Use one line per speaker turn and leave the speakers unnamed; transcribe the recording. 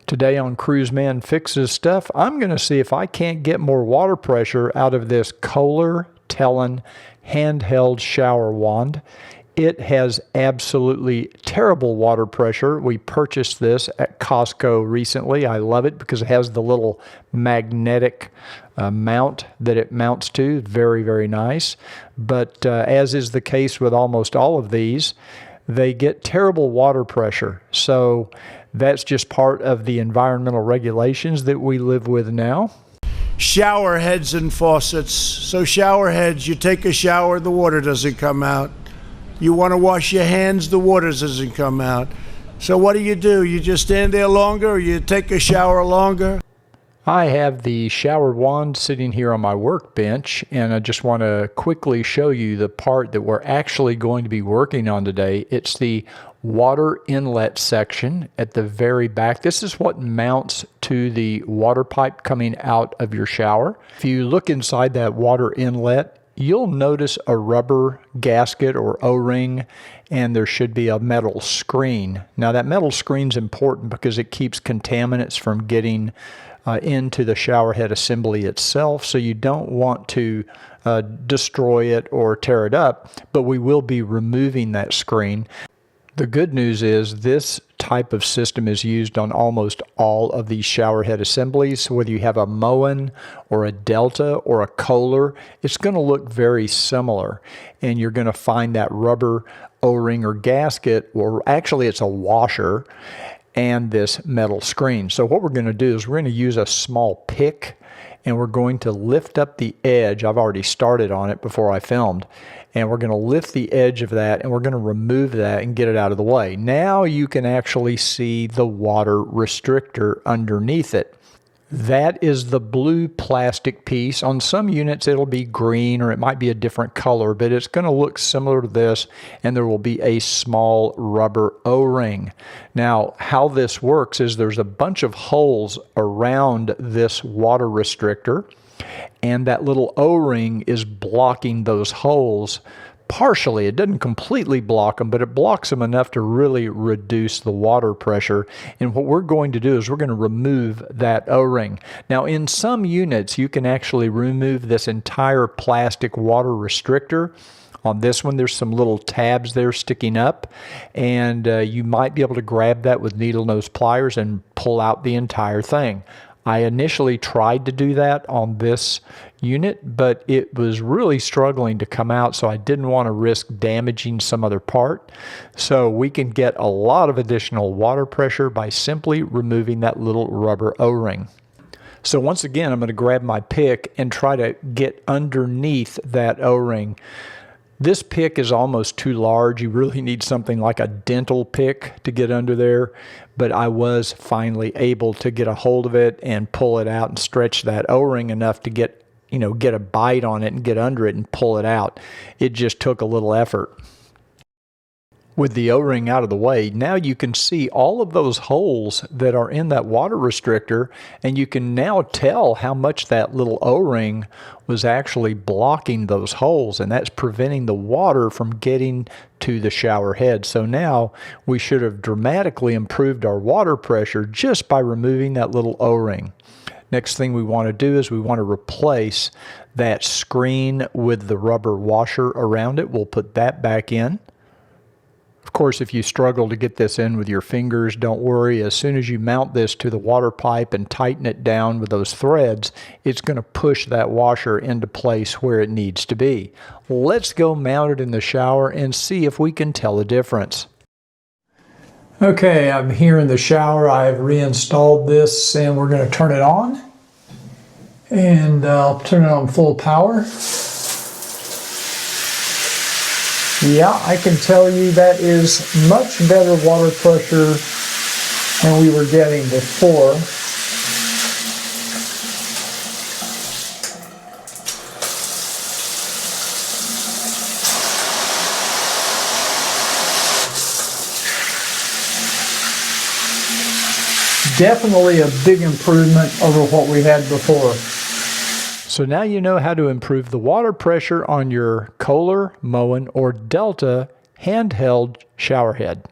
Today on Cruise Man Fixes Stuff, I'm going to see if I can't get more water pressure out of this Kohler TELLIN handheld shower wand. It has absolutely terrible water pressure. We purchased this at Costco recently. I love it because it has the little magnetic mount that it mounts to. Very, very nice. But as is the case with almost all of these, they get terrible water pressure. So that's just part of the environmental regulations that we live with now.
Shower heads and faucets. So shower heads, you take a shower, the water doesn't come out. You want to wash your hands, the water doesn't come out. So what do? You just stand there longer, or you take a shower longer?
I have the shower wand sitting here on my workbench, and I just want to quickly show you the part that we're actually going to be working on today. It's the water inlet section at the very back. This is what mounts to the water pipe coming out of your shower. If you look inside that water inlet, you'll notice a rubber gasket or O-ring, and there should be a metal screen. Now that metal screen's important because it keeps contaminants from getting into the shower head assembly itself, so you don't want to destroy it or tear it up, but we will be removing that screen. The good news is this type of system is used on almost all of these shower head assemblies. Whether you have a Moen or a Delta or a Kohler, it's going to look very similar, and you're going to find that rubber O-ring or gasket, or actually it's a washer, and this metal screen. So what we're going to do is we're going to use a small pick, and we're going to lift up the edge. I've already started on it before I filmed. And we're going to lift the edge of that, and we're going to remove that and get it out of the way. Now you can actually see the water restrictor underneath it. That is the blue plastic piece. On some units it'll be green, or it might be a different color, but it's going to look similar to this, and there will be a small rubber O-ring. Now how this works is there's a bunch of holes around this water restrictor, and that little O-ring is blocking those holes partially. It doesn't completely block them, but it blocks them enough to really reduce the water pressure. And what we're going to do is we're going to remove that O-ring. Now in some units you can actually remove this entire plastic water restrictor. On this one there's some little tabs there sticking up, and you might be able to grab that with needle nose pliers and pull out the entire thing. I initially tried to do that on this unit, but it was really struggling to come out, so I didn't want to risk damaging some other part. So we can get a lot of additional water pressure by simply removing that little rubber O-ring. So once again, I'm going to grab my pick and try to get underneath that O-ring. This pick is almost too large. You really need something like a dental pick to get under there, but I was finally able to get a hold of it and pull it out and stretch that O-ring enough to get a bite on it and get under it and pull it out. It just took a little effort. With the O-ring out of the way, now you can see all of those holes that are in that water restrictor, and you can now tell how much that little O-ring was actually blocking those holes, and that's preventing the water from getting to the shower head. So now we should have dramatically improved our water pressure just by removing that little O-ring. Next thing we want to do is we want to replace that screen with the rubber washer around it. We'll put that back in. Of course, if you struggle to get this in with your fingers, don't worry. As soon as you mount this to the water pipe and tighten it down with those threads, it's going to push that washer into place where it needs to be. Let's go mount it in the shower and see if we can tell the difference. Okay, I'm here in the shower. I've reinstalled this, and we're going to turn it on. And I'll turn it on full power. Yeah, I can tell you that is much better water pressure than we were getting before. Definitely a big improvement over what we had before. So now you know how to improve the water pressure on your Kohler, Moen, or Delta handheld shower head.